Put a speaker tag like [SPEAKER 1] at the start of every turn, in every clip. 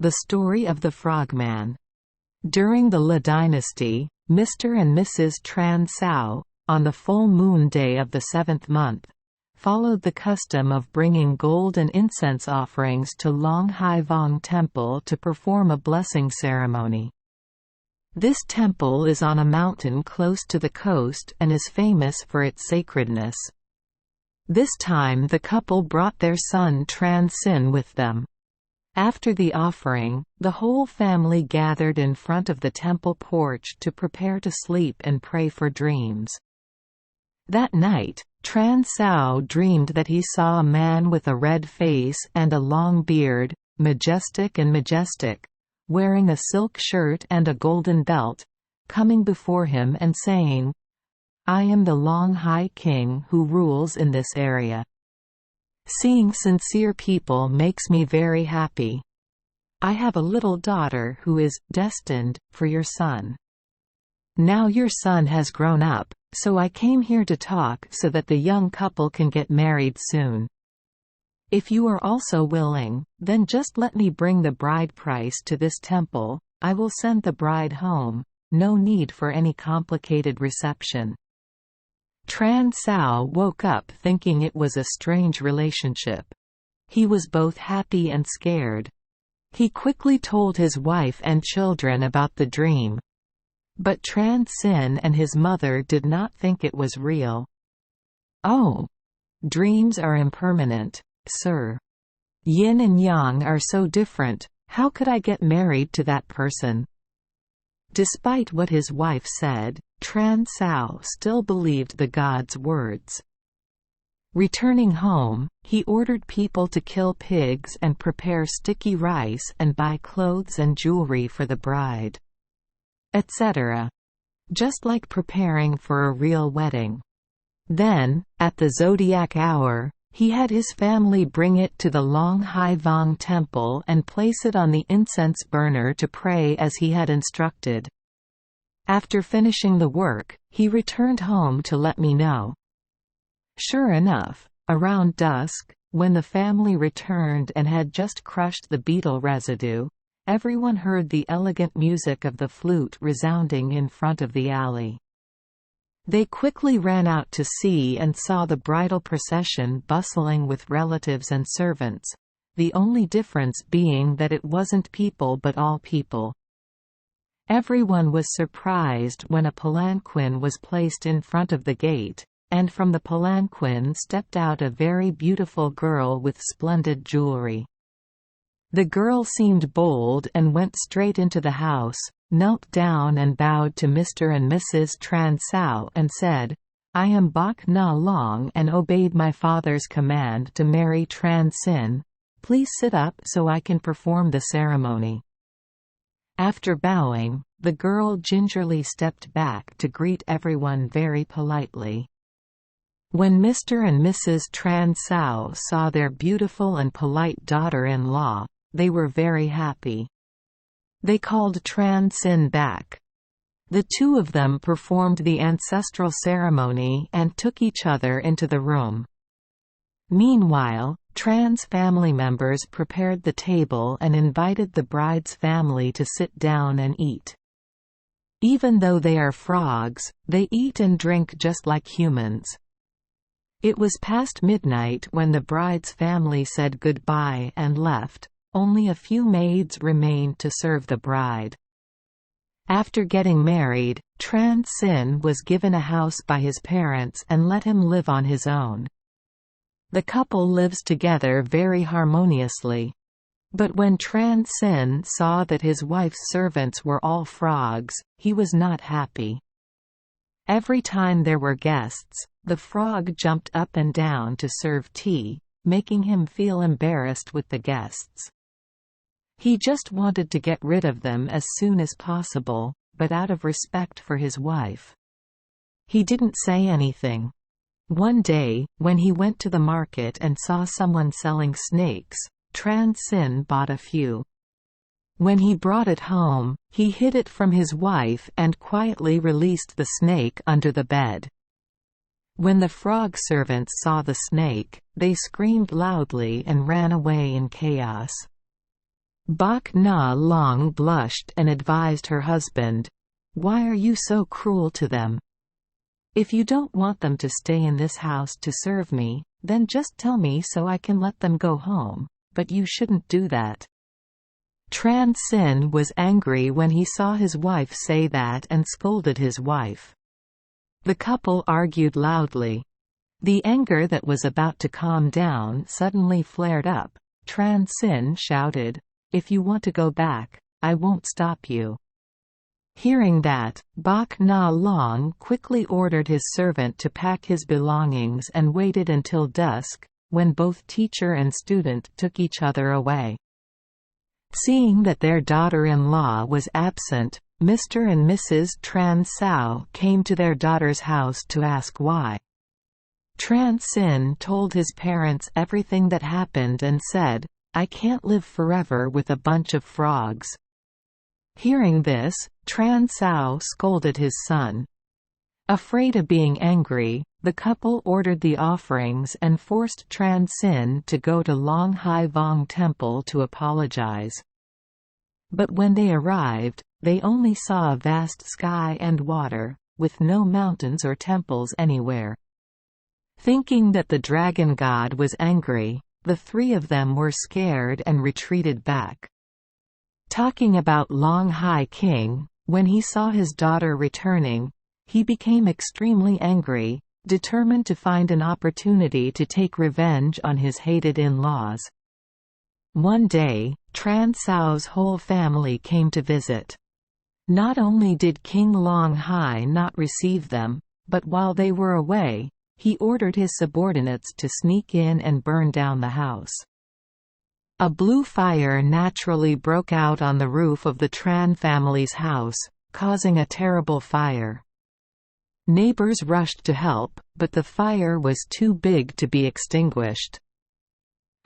[SPEAKER 1] The story of the Frogman. During the Le dynasty, Mr. and Mrs. Tran Sao, on the full moon day of the seventh month, followed the custom of bringing gold and incense offerings to Long Hai Vong Temple to perform a blessing ceremony. This temple is on a mountain close to the coast and is famous for its sacredness. This time the couple brought their son Tran Sin with them. After the offering, the whole family gathered in front of the temple porch to prepare to sleep and pray for dreams. That night, Tran Sao dreamed that he saw a man with a red face and a long beard, majestic, wearing a silk shirt and a golden belt, coming before him and saying, "I am the Long Hai King who rules in this area. Seeing sincere people makes me very happy. I have a little daughter who is destined for your son. Now your son has grown up, so I came here to talk so that the young couple can get married soon. If you are also willing, then just let me bring the bride price to this temple. I will send the bride home. No need for any complicated reception." Tran Sao woke up thinking it was a strange relationship. He was both happy and scared. He quickly told his wife and children about the dream. But Tran Sin and his mother did not think it was real. "Oh, dreams are impermanent, sir. Yin and yang are so different, how could I get married to that person?" Despite what his wife said, Tran Sao still believed the god's words. Returning home, he ordered people to kill pigs and prepare sticky rice and buy clothes and jewelry for the bride, etc. Just like preparing for a real wedding. Then, at the zodiac hour, he had his family bring it to the Long Hai Vong Temple and place it on the incense burner to pray as he had instructed. After finishing the work, he returned home to let me know. Sure enough, around dusk, when the family returned and had just crushed the beetle residue, everyone heard the elegant music of the flute resounding in front of the alley. They quickly ran out to see and saw the bridal procession bustling with relatives and servants, the only difference being that it wasn't people but all people. Everyone was surprised when a palanquin was placed in front of the gate, and from the palanquin stepped out a very beautiful girl with splendid jewelry. The girl seemed bold and went straight into the house, knelt down and bowed to Mr. and Mrs. Tran Sao and said, "I am Bok Na Long and obeyed my father's command to marry Tran Sin. Please sit up so I can perform the ceremony." After bowing, the girl gingerly stepped back to greet everyone very politely. When Mr. and Mrs. Tran Sao saw their beautiful and polite daughter-in-law, they were very happy. They called Tran Sin back. The two of them performed the ancestral ceremony and took each other into the room. Meanwhile, Tran's family members prepared the table and invited the bride's family to sit down and eat. Even though they are frogs, they eat and drink just like humans. It was past midnight when the bride's family said goodbye and left. Only a few maids remained to serve the bride. After getting married, Tran Sin was given a house by his parents and let him live on his own. The couple lives together very harmoniously. But when Tran Sin saw that his wife's servants were all frogs, he was not happy. Every time there were guests, the frog jumped up and down to serve tea, making him feel embarrassed with the guests. He just wanted to get rid of them as soon as possible, but out of respect for his wife, he didn't say anything. One day, when he went to the market and saw someone selling snakes, Tran Sin bought a few. When he brought it home, he hid it from his wife and quietly released the snake under the bed. When the frog servants saw the snake, they screamed loudly and ran away in chaos. Bok Na Long blushed and advised her husband, "Why are you so cruel to them? If you don't want them to stay in this house to serve me, then just tell me so I can let them go home, but you shouldn't do that." Tran Sin was angry when he saw his wife say that and scolded his wife. The couple argued loudly. The anger that was about to calm down suddenly flared up. Tran Sin shouted, "If you want to go back, I won't stop you." Hearing that, Bok Na Long quickly ordered his servant to pack his belongings and waited until dusk, when both teacher and student took each other away. Seeing that their daughter-in-law was absent, Mr. and Mrs. Tran Sao came to their daughter's house to ask why. Tran Sin told his parents everything that happened and said, "I can't live forever with a bunch of frogs." Hearing this, Tran Sao scolded his son. Afraid of being angry, the couple ordered the offerings and forced Tran Sin to go to Long Hai Vong Temple to apologize. But when they arrived, they only saw a vast sky and water, with no mountains or temples anywhere. Thinking that the dragon god was angry, the three of them were scared and retreated back. Talking about Long Hai King, when he saw his daughter returning, he became extremely angry, determined to find an opportunity to take revenge on his hated in-laws. One day, Tran Sao's whole family came to visit. Not only did King Long Hai not receive them, but while they were away, he ordered his subordinates to sneak in and burn down the house. A blue fire naturally broke out on the roof of the Tran family's house, causing a terrible fire. Neighbors rushed to help, but the fire was too big to be extinguished.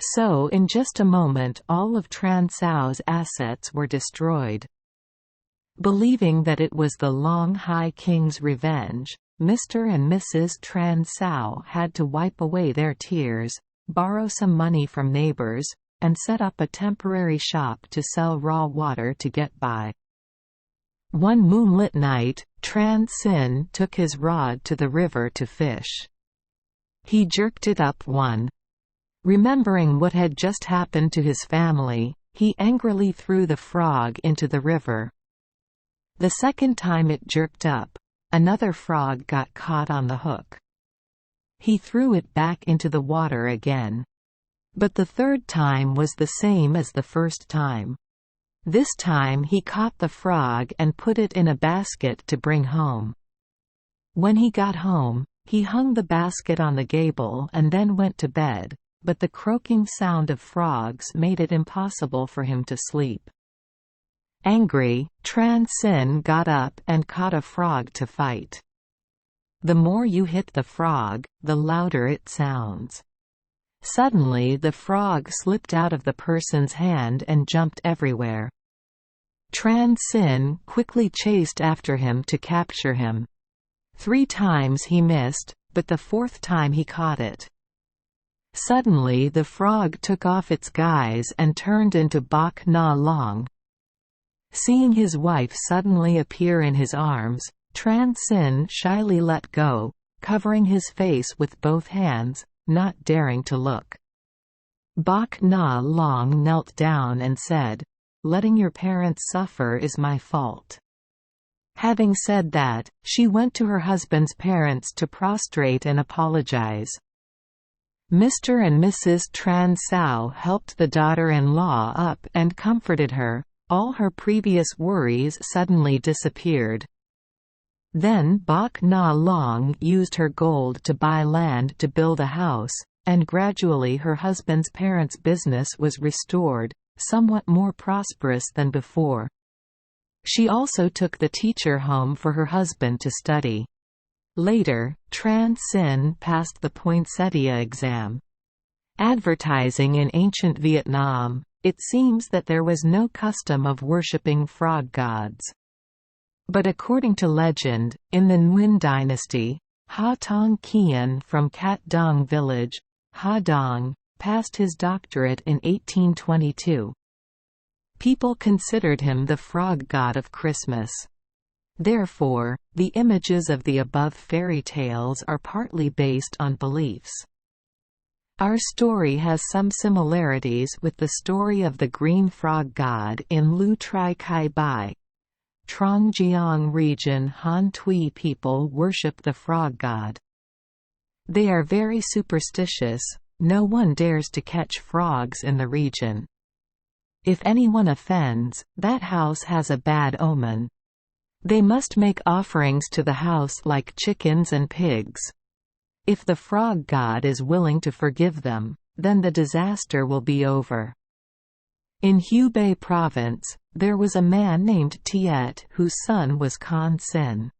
[SPEAKER 1] So in just a moment all of Tran Sao's assets were destroyed. Believing that it was the Long Hai King's revenge, Mr. and Mrs. Tran Sao had to wipe away their tears, borrow some money from neighbors, and set up a temporary shop to sell raw water to get by. One moonlit night, Tran Sin took his rod to the river to fish. He jerked it up one. Remembering what had just happened to his family, he angrily threw the frog into the river. The second time it jerked up, another frog got caught on the hook. He threw it back into the water again. But the third time was the same as the first time. This time he caught the frog and put it in a basket to bring home. When he got home, he hung the basket on the gable and then went to bed, but the croaking sound of frogs made it impossible for him to sleep. Angry, Tran Sin got up and caught a frog to fight. The more you hit the frog, the louder it sounds. Suddenly the frog slipped out of the person's hand and jumped everywhere. Tran Sin quickly chased after him to capture him. 3 times he missed, but the 4th time he caught it. Suddenly the frog took off its guise and turned into Bok Na Long. Seeing his wife suddenly appear in his arms, Tran Sin shyly let go, covering his face with both hands, not daring to look. Bok Na Long knelt down and said, "Letting your parents suffer is my fault." Having said that, she went to her husband's parents to prostrate and apologize. Mr. and Mrs. Tran Sao helped the daughter-in-law up and comforted her. All her previous worries suddenly disappeared. Then Bok Na Long used her gold to buy land to build a house, and gradually her husband's parents' business was restored, somewhat more prosperous than before. She also took the teacher home for her husband to study. Later, Tran Sin passed the poinsettia exam. Advertising in ancient Vietnam, it seems that there was no custom of worshipping frog gods. But according to legend, in the Nguyen dynasty, Ha Tong Kien from Cat Dong village, Ha Dong, passed his doctorate in 1822. People considered him the frog god of Christmas. Therefore, the images of the above fairy tales are partly based on beliefs. Our story has some similarities with the story of the green frog god in Lu Tri Kai Bai. Trongjiang region Han Tui people worship the frog god. They are very superstitious, no one dares to catch frogs in the region. If anyone offends, that house has a bad omen. They must make offerings to the house like chickens and pigs. If the frog god is willing to forgive them, then the disaster will be over. In Hubei province, there was a man named Tiet whose son was Kan Sin.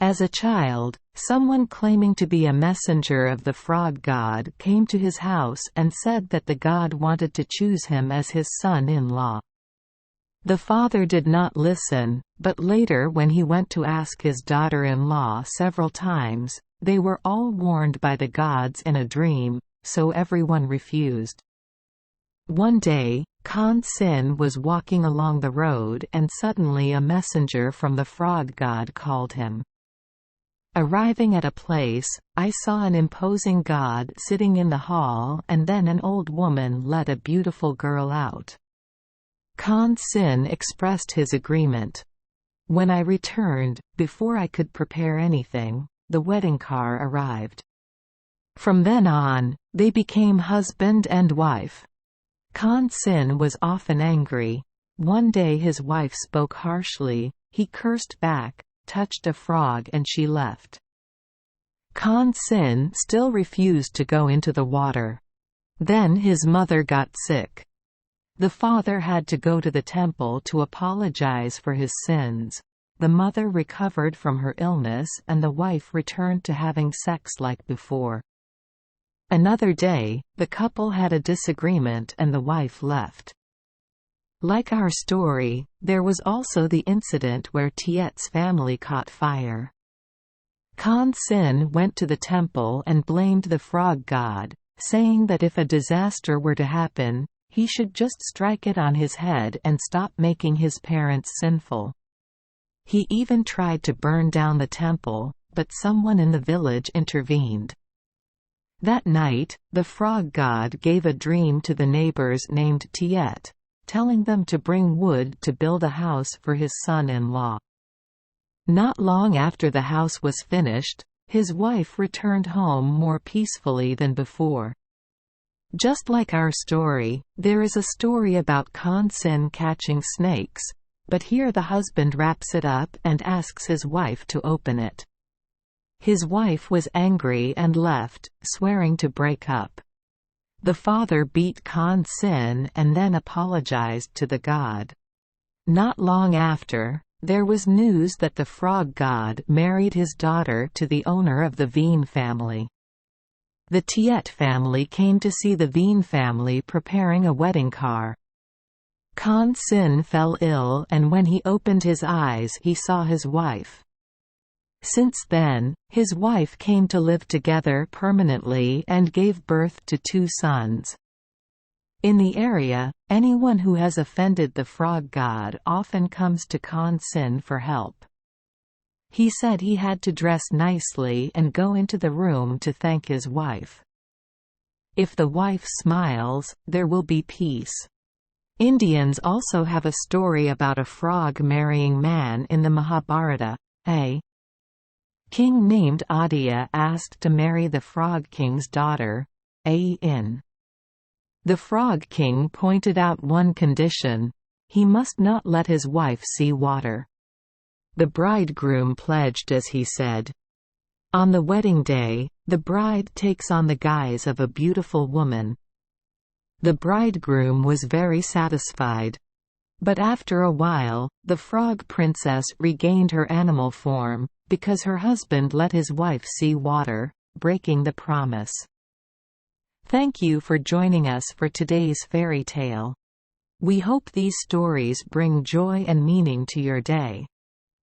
[SPEAKER 1] As a child, someone claiming to be a messenger of the frog god came to his house and said that the god wanted to choose him as his son-in-law. The father did not listen, but later when he went to ask his daughter-in-law several times, they were all warned by the gods in a dream, so everyone refused. One day, Kan Sin was walking along the road and suddenly a messenger from the frog god called him. Arriving at a place, I saw an imposing god sitting in the hall and then an old woman led a beautiful girl out. Kan Sin expressed his agreement. When I returned, before I could prepare anything, the wedding car arrived. From then on, they became husband and wife. Kan Sin was often angry. One day his wife spoke harshly, he cursed back, touched a frog and she left. Kan Sin still refused to go into the water. Then his mother got sick. The father had to go to the temple to apologize for his sins. The mother recovered from her illness and the wife returned to having sex like before. Another day, the couple had a disagreement and the wife left. Like our story, there was also the incident where Tiet's family caught fire. Kan Sin went to the temple and blamed the frog god, saying that if a disaster were to happen, he should just strike it on his head and stop making his parents sinful. He even tried to burn down the temple, but someone in the village intervened. That night, the frog god gave a dream to the neighbors named Tiet, telling them to bring wood to build a house for his son-in-law. Not long after the house was finished, his wife returned home more peacefully than before. Just like our story, there is a story about Kan Sin catching snakes, but here the husband wraps it up and asks his wife to open it. His wife was angry and left, swearing to break up. The father beat Kan Sin and then apologized to the god. Not long after, there was news that the frog god married his daughter to the owner of the Veen family. The Tiet family came to see the Veen family preparing a wedding car. Kan Sin fell ill and when he opened his eyes he saw his wife. Since then, his wife came to live together permanently and gave birth to 2 sons. In the area, anyone who has offended the frog god often comes to Kan Sin for help. He said he had to dress nicely and go into the room to thank his wife. If the wife smiles, there will be peace. Indians also have a story about a frog marrying man in the Mahabharata. A king named Adya asked to marry the frog king's daughter. The frog king pointed out one condition: he must not let his wife see water. The bridegroom pledged as he said. On the wedding day, the bride takes on the guise of a beautiful woman. The bridegroom was very satisfied. But after a while, the frog princess regained her animal form, because her husband let his wife see water, breaking the promise. Thank you for joining us for today's fairy tale. We hope these stories bring joy and meaning to your day.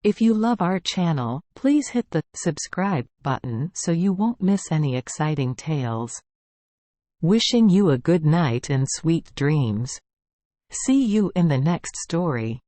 [SPEAKER 1] If you love our channel, please hit the subscribe button so you won't miss any exciting tales. Wishing you a good night and sweet dreams. See you in the next story.